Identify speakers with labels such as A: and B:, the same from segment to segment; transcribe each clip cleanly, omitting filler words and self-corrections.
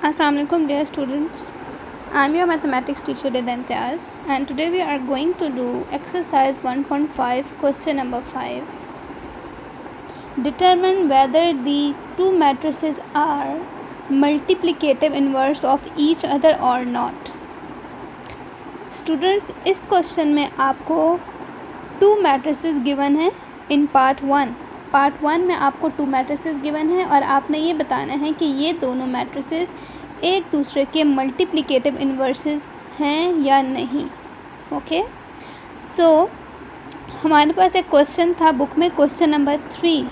A: Assalamualaikum dear students. I am your mathematics teacher Imtiaz, and today we are going to do exercise 1.5 question number 5. Determine whether the two matrices are multiplicative inverse of each other or not. Students, इस question में आपको to matrices given है in part one में आपको to matrices given है और आपने ये बताना है कि ये दोनों मैट्रिसेस एक दूसरे के मल्टीप्लिकेटिव इन्वर्सेस हैं या नहीं. ओके, सो हमारे पास एक क्वेश्चन था बुक में, question number 3,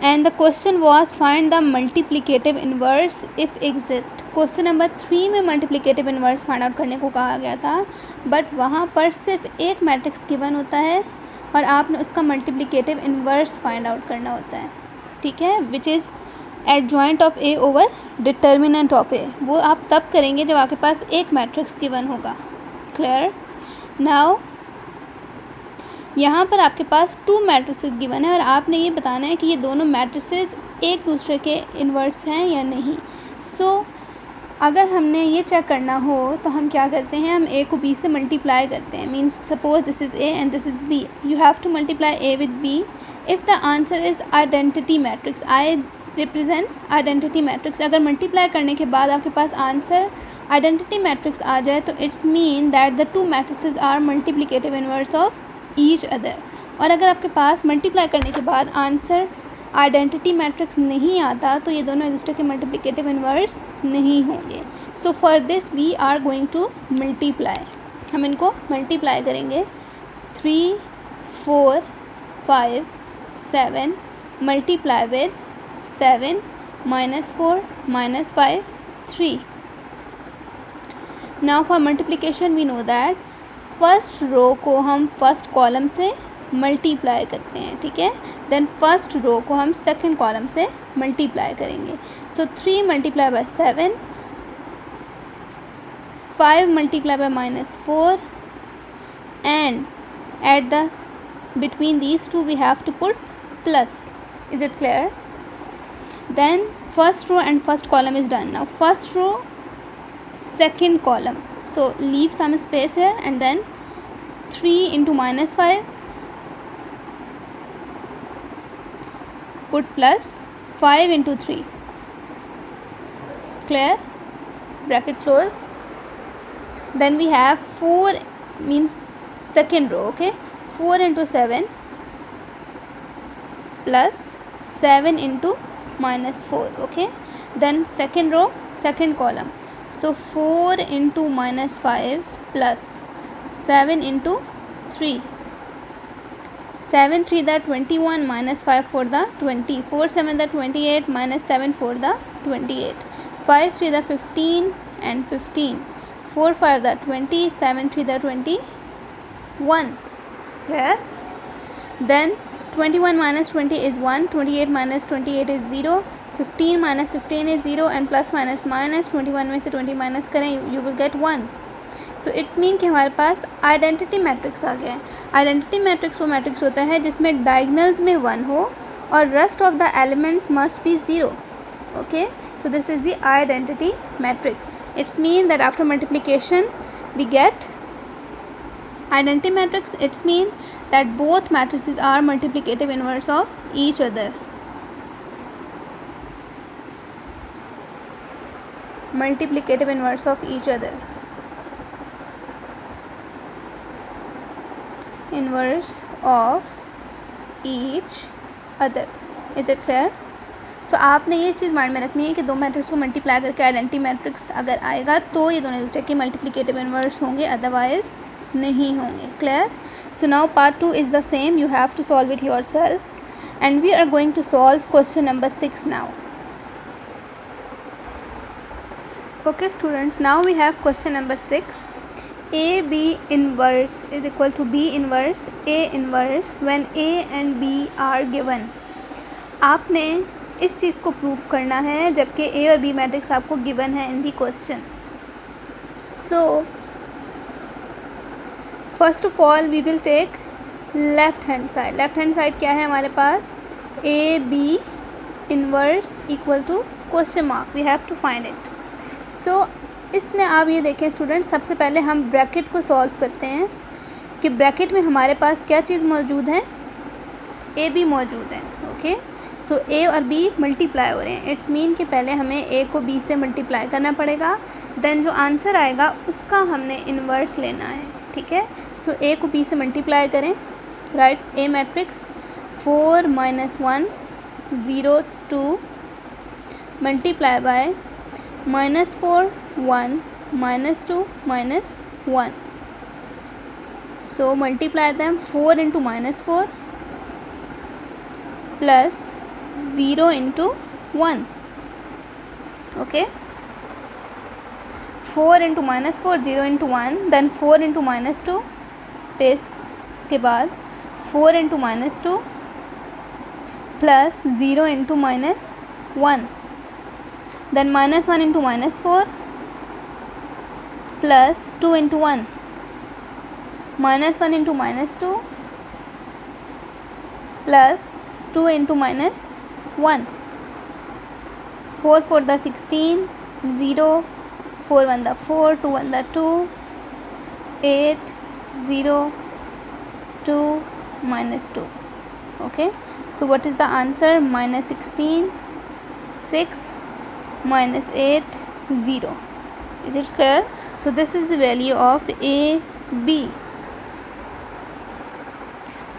A: and the question was find the multiplicative inverse if exist. Question number 3 में मल्टीप्लिकेटिव इन्वर्स फाइंड आउट करने को कहा गया था, बट वहाँ पर सिर्फ एक मैट्रिक्स गिवन होता है और आपने उसका मल्टीप्लिकेटिव इन्वर्स फाइंड आउट करना होता है. ठीक है, which is adjoint of A over determinant of A. वो आप तब करेंगे जब आपके पास एक मैट्रिक्स गिवन होगा. क्लियर? नाउ यहाँ पर आपके पास टू मैट्रिसेस गिवन है और आपने ये बताना है कि ये दोनों मैट्रिसेस एक दूसरे के इन्वर्स हैं या नहीं. सो अगर हमने ये चेक करना हो तो हम क्या करते हैं, हम ए को बी से मल्टीप्लाई करते हैं. Means suppose this is A and this is B, you have to multiply A with B if the answer is identity matrix. I represents identity matrix. अगर मल्टीप्लाई करने के बाद आपके पास आंसर आइडेंटिटी मैट्रिक्स आ जाए तो it's mean that the two matrices are multiplicative inverse of each other. और अगर आपके पास मल्टीप्लाई करने के बाद आंसर आइडेंटिटी मैट्रिक्स नहीं आता तो ये दोनों एक दूसरे के मल्टीप्लिकेटिव इन्वर्स नहीं होंगे. So for this we are going to multiply. हम इनको मल्टीप्लाई करेंगे. 3, 4, 5, 7 multiply with 7 -4 -5 3. Now for multiplication we know that first row को हम फर्स्ट कॉलम से मल्टीप्लाई करते हैं. ठीक है, देन फर्स्ट रो को हम सेकंड कॉलम से मल्टीप्लाई करेंगे. सो 3 multiply by 7, 5 multiply by -4, and at the between these two we have to put plus. Is it clear? Then first row and first column is done. Now first row, second column, so leave some space here and then 3 into -5, put plus 5 into 3. Clear? Bracket close. Then we have 4 means second row. Okay, 4 into 7 plus 7 into -4. Okay, then second row, second column, so 4 into -5 plus 7 into 3. 7 3 the 21 -5 for the 20. 4 7 the 28 -7 for the 28. 5 3 the 15 and 15. 4 5 the 20. 7 3 the 21. Clear? Then 21 minus 20 is 1. 28 minus 28 is 0. 15 minus 15 is 0 and plus minus minus 21 में से 20 minus करें you will get 1. So it's mean कि हमारे पास identity matrix आ गया है. Identity matrix वो matrix होता है जिसमें डायगनल्स में 1 हो और rest of the elements must be 0. Okay, so this is the identity matrix. It's mean that after multiplication we get identity matrix. It's mean that both matrices are multiplicative inverse of each other. Multiplicative inverse of each other. Inverse of each other. Is it clear? सो आपने ये चीज़ mind में रखनी है कि दो matrix को multiply करके identity matrix अगर आएगा तो ये दोनों दूसरे के मल्टीप्लिकेटिव इन्वर्स होंगे, अदरवाइज नहीं होंगे. Clear? So now part 2 is the same. You have to solve it yourself and we are going to solve question number 6 now. Okay students, now we have question number 6. A B inverse is equal to B inverse A inverse when A and B are given. आपने इस चीज़ को prove करना है जबकि ए और B matrix आपको given है in the question. So first of all we will take left hand side. Left hand side क्या है हमारे पास? A B inverse equal to question mark, we have to find it. So इसमें आप ये देखें स्टूडेंट्स, सबसे पहले हम ब्रैकेट को सॉल्व करते हैं कि ब्रैकेट में हमारे पास क्या चीज़ मौजूद है, ए बी मौजूद है। ओके, सो ए और बी मल्टीप्लाई हो रहे हैं, इट्स मीन कि पहले हमें ए को बी से मल्टीप्लाई करना पड़ेगा, देन जो आंसर आएगा उसका हमने इन्वर्स लेना है। ठीक है, सो ए को बी से मल्टीप्लाई करें, right, A matrix 4 - 1 0 2 multiply by -4 1 -2 -1, so multiply them 4 into -4 plus 0 into 1. Okay, 4 into -4 0 into 1, then 4 into -2 space के बाद 4 into -2 plus 0 into -1, then -1 into -4 plus 2 into 1, -1 into -2 plus 2 into -1, 4 4 the 16, 0 4 1 the 4, 2 1 the 2, 8 0 2 -2. Okay, so what is the answer? -16 6 -8 0. Is it clear? So this is the value of a b.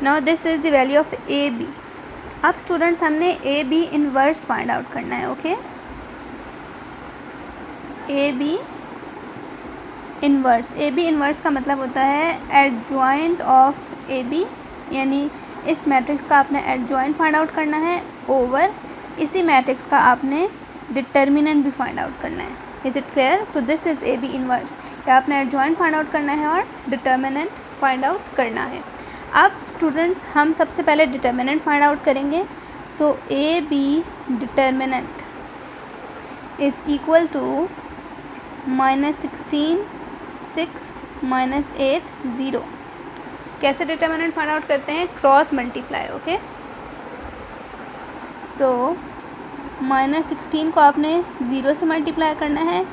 A: Now this is the value of a b. अब students हमने A B inverse find out करना है। Okay, A B inverse, A B inverse का मतलब होता है adjoint of A B, यानी इस मैट्रिक्स का आपने एडजॉइंट फाइंड आउट करना है ओवर इसी मैट्रिक्स का आपने डिटर्मिनेंट भी फाइंड आउट करना है। Is it clear? So this is A B inverse, क्या आपने एडजॉइंट फाइंड आउट करना है और डिटर्मिनेंट फाइंड आउट करना है। अब स्टूडेंट्स हम सबसे पहले डिटर्मिनेंट फाइंड आउट करेंगे। So A B determinant is equal to -16 6 -8 0। कैसे डिटर्मिनेंट फाइंड आउट करते हैं? Cross multiply. ओके, सो -16 को आपने 0 से मल्टीप्लाई करना है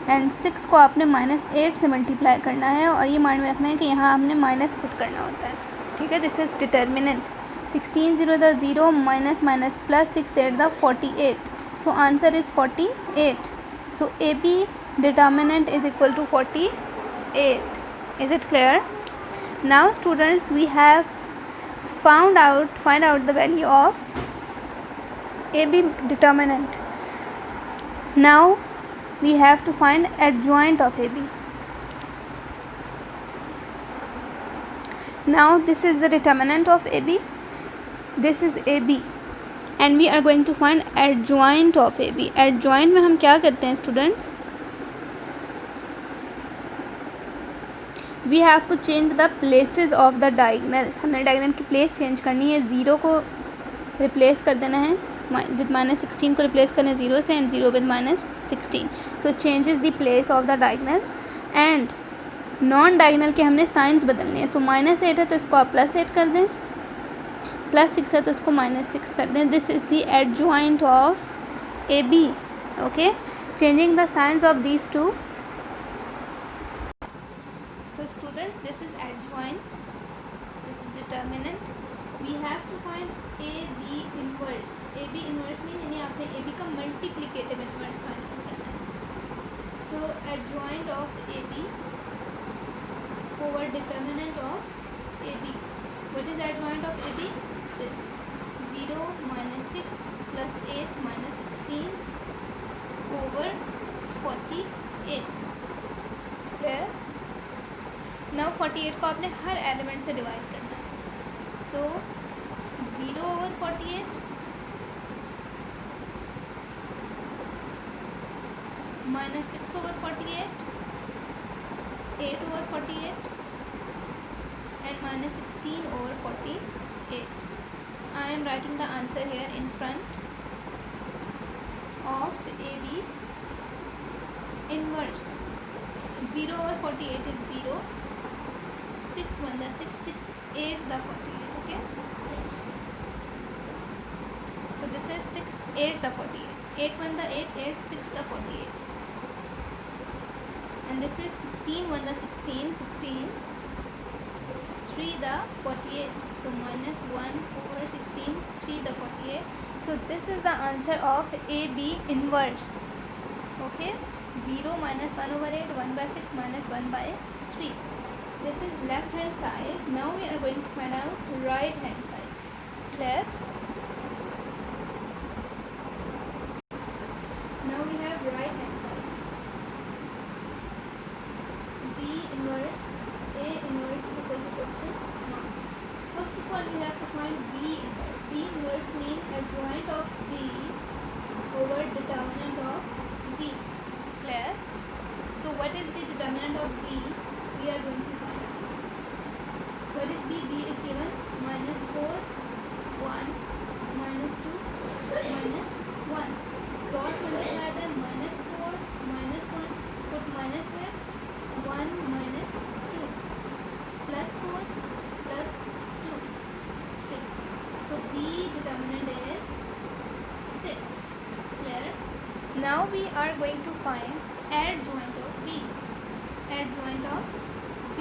A: एंड 6 को आपने -8 से मल्टीप्लाई करना है, और ये माइंड में रखना है कि यहाँ आपने माइनस पुट करना होता है। ठीक है, this is determinant. 16 0 the 0 minus plus 6 8 the 48, so answer is 48। So A B determinant is equal to 48. Is it clear? Now students, we have find out the value of AB determinant. Now we have to find adjoint of AB. Now this is the determinant of AB, this is AB, and we are going to find adjoint of AB. Adjoint में हम क्या करते हैं students? We have to change the places of the diagonal. हमने diagonal की place change करनी है, 0 को रिप्लेस कर देना है विद -16 को रिप्लेस करना है 0 से, and 0 with -16, so changes the place of the diagonal. And non diagonal के हमने साइंस बदलने हैं। सो -8 है तो इसको आप +8 कर दें, +6 है तो इसको -6 कर दें। This is the adjoint of A B. Okay, changing the signs of these two. So students, this is adjoint, this is determinant. We have to find AB inverse. AB inverse mean यानी आपने AB का multiplicative inverse find करना है। So adjoint of AB over determinant of AB. What is adjoint of AB? This 0 -6 plus 8 -16 over 48. Clear? Now 48 को आपने हर element से divide करना है। सो 0 over 48 -6 over 48, 8 over 48 and -16 over 48. I am writing the answer here in front of AB inverse. 0 over 48 is 0, 6 1 the 6, 6 8 the 48. Okay, so this is 6 8 the 48. 8 1 the 8, 8 6 the 48, and this is 16 1 the 16, 16 3 the 48. So minus 1 over 16, 3 the 48. So this is the answer of AB inverse. Okay, 0 minus 1 over 8, 1 by 6 minus 1 by 3. This is left hand side. Now we are going to find out right hand side. Clear? Now we have right hand side. B inverse, A inverse is equal to question mark. First of all, we have to find B inverse. B inverse means adjoint of B over determinant of B. Clear? So what is the determinant of B? We are going to find out. What is B? B is given minus 4, 1, minus 2, minus 1. Cross multiply them, minus 4, minus 1, put minus there, 1 minus 2, plus 4, plus 2, 6. So B determinant is 6. Clear? Now we are going to find adjoint of B. Adjoint of B.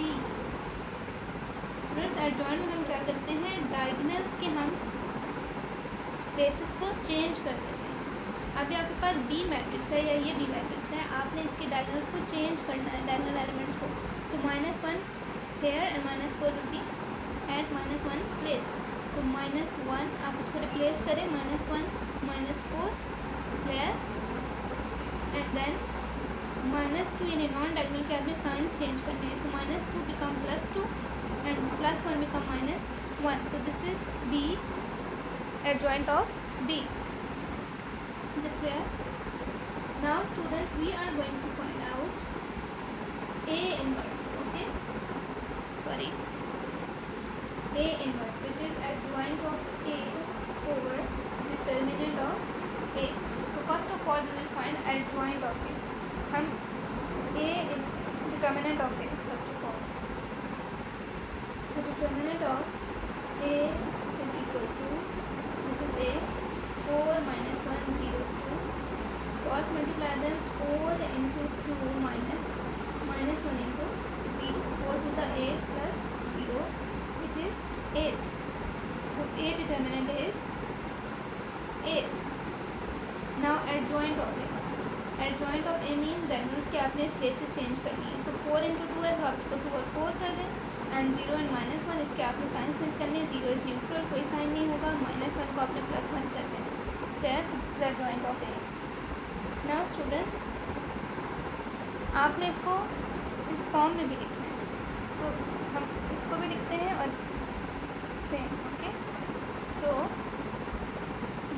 A: Students adjoint में हम क्या करते हैं, diagonals के हम places को change कर देते हैं। अभी आपके पास बी मैट्रिक्स है या ये बी मैट्रिक्स है, आपने इसके डायगोनल्स को चेंज करना है, डायगोनल एलिमेंट्स को। So minus 1 here and minus 4 will be at minus 1 place. So minus 1 आप इसको रिप्लेस करें, minus 1 minus 4 here, and then minus 2 यानी नॉन डायगोनल के आपने साइंस चेंज करने हैं। So minus 2 become plus 2 and plus 1 become minus 1. So this is B, adjoint of B. Is it clear? Now students, we are going to find out A inverse. Okay, sorry, A inverse, which is adjoint of A over determinant of A. So first of all we will find adjoint of A. हम A determinant of A first of all. So determinant of A is equal to, this is A, 4 minus 1 0 2, cross multiply them, 4 into 2 minus 1 into 0, 4 to the 8 plus 0, which is 8. So A determinant is 8. Now adjoint of A. Adjoint of A means diagonals के आपने places change करनी है। So 4 into 2 है तो आप इसको 2 और 4 कर दें, एंड 0 एंड माइनस 1 इसके आपने साइन चेंज करने हैं। 0 इज न्यूट्रल, कोई साइन नहीं होगा, माइनस 1 को आपने प्लस 1 कर दें। Clear? So this is adjoint of A. Now students, आपने इसको इस फॉर्म में भी लिखना है। सो हम इसको भी लिखते हैं और same. Okay, so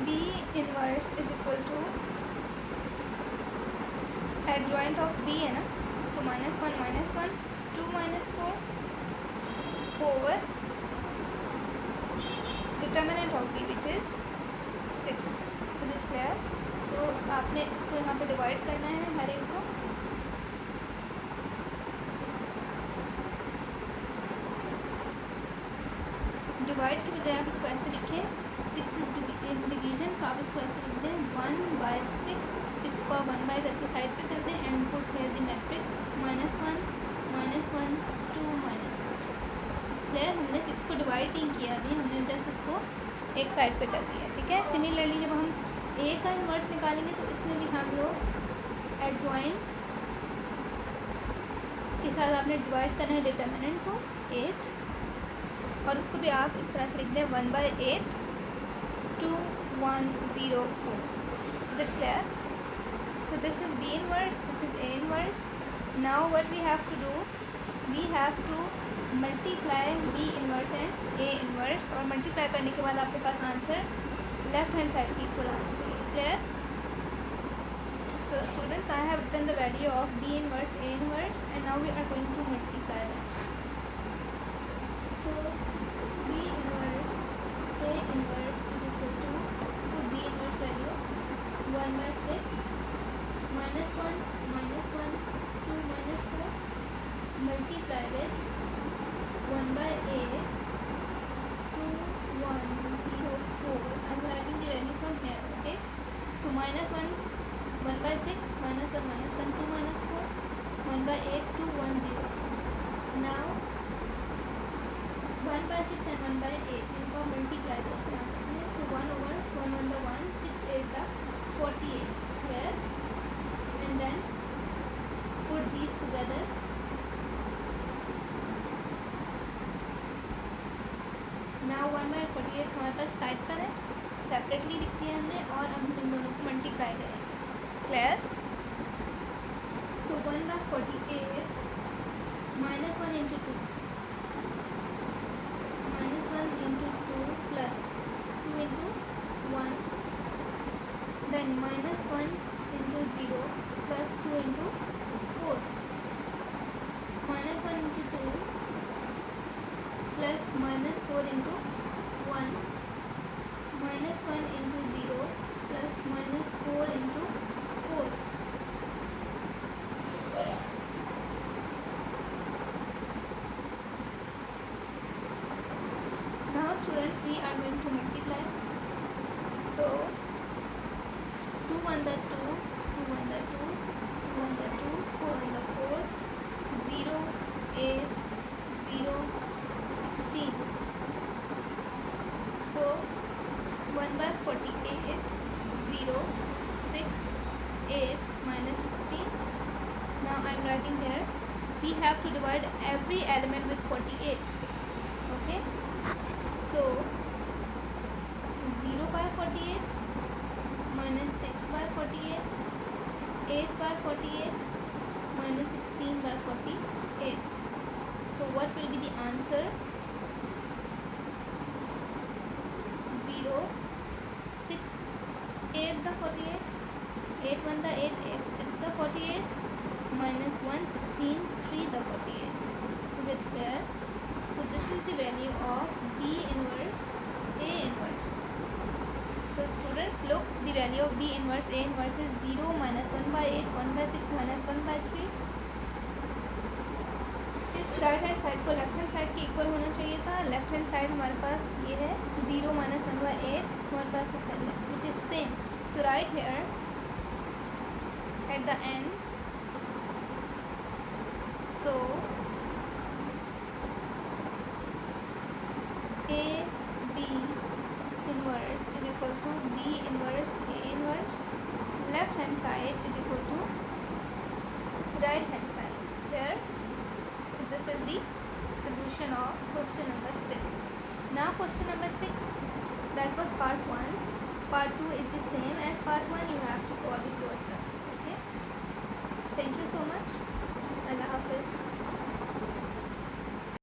A: B inverse is equal to adjoint of B है ना, so minus 1 2 minus 4 over determinant of B which is 6. Is it clear? So आपने इसको यहाँ पे डिवाइड करना है हर एक को। डिवाइड के बजाय आप इसको ऐसे लिखें, 6 इज डिवीजन, सो आप इसको ऐसे लिख दें 1/6, 6 को 1 करके साइड पे कर दें, and put here the matrix -1 -1 2 -1। Clear? हमने 6 को डिवाइड नहीं किया अभी, हमने जस्ट उसको एक साइड पे कर दिया। ठीक है, सिमिलरली जब हम A का इन्वर्स निकालेंगे तो इसमें भी हम लोग एडजॉइंट के साथ आपने डिवाइड करना है डिटर्मिनेंट को 8, और उसको भी आप इस तरह से लिख दें 1/8 2 1 0 4। Is it clear? So this is B inverse, this is A inverse. Now what we have to do, we have to multiply B inverse and A inverse, और multiply करने के बाद आपके पास आंसर लेफ्ट हैंड साइड की equal आना चाहिए। Clear? So students, I have written the value of B inverse, A inverse, and now we are going to multiply them. So B inverse, A inverse is equal to B inverse value 1/6 -1 -1 2 -4 multiply with 1/8 2 1 0 4. I am writing the value from here. Okay, so -1 1/8 to 1 0. Now 1/6 and 1/8 इनको multiply करते हैं आपस में. So 1 over 1 1 the 1, 6 8 the 48 here, and then put these together. Now 1/48 हमारे पास side पर है, separately लिख दिया हमने, और हम इन दोनों को मल्टीप्लाई करेंगे. Clear? So 1/48 minus 1 into 2, minus 1 into 2 plus 2 into 1, then minus 1 into 0 plus 2 into 4, minus 1 into 2 plus minus 4 into 1, minus 1 into 0 plus minus 4 into 4. Now students, we are going to multiply. So 2 1 the 2, 2 1 the 2, 2 1 the 2, 4 1 the 4, 0 8 0 16. So 1/48 0 6 8 minus 16. Now I am writing here, we have to divide every element with 48. Okay, so 0/48 minus 6/48, 8/48 minus 16/48. So what will be the answer? 0 6 8 the 48, 8 1 the 8, 8 6 the 48, minus 1 16 3 the 48. Is it clear? So this is the value of B inverse A inverse. So students, look, the value of B inverse A inverse is 0 minus 1/8, 1/6 minus 1/3. इस right hand side को left hand side के equal होना चाहिए था. Left hand side हमारे पास ये है 0 minus 1/8, 1/6 and this, which is same. So right here at the end, so A B inverse is equal to B inverse A inverse. Left hand side is equal to right hand side here. So this is the solution of question number 6. Now question number 6, that was part 1. Part 2 is the same as part 1. You have to solve it yourself.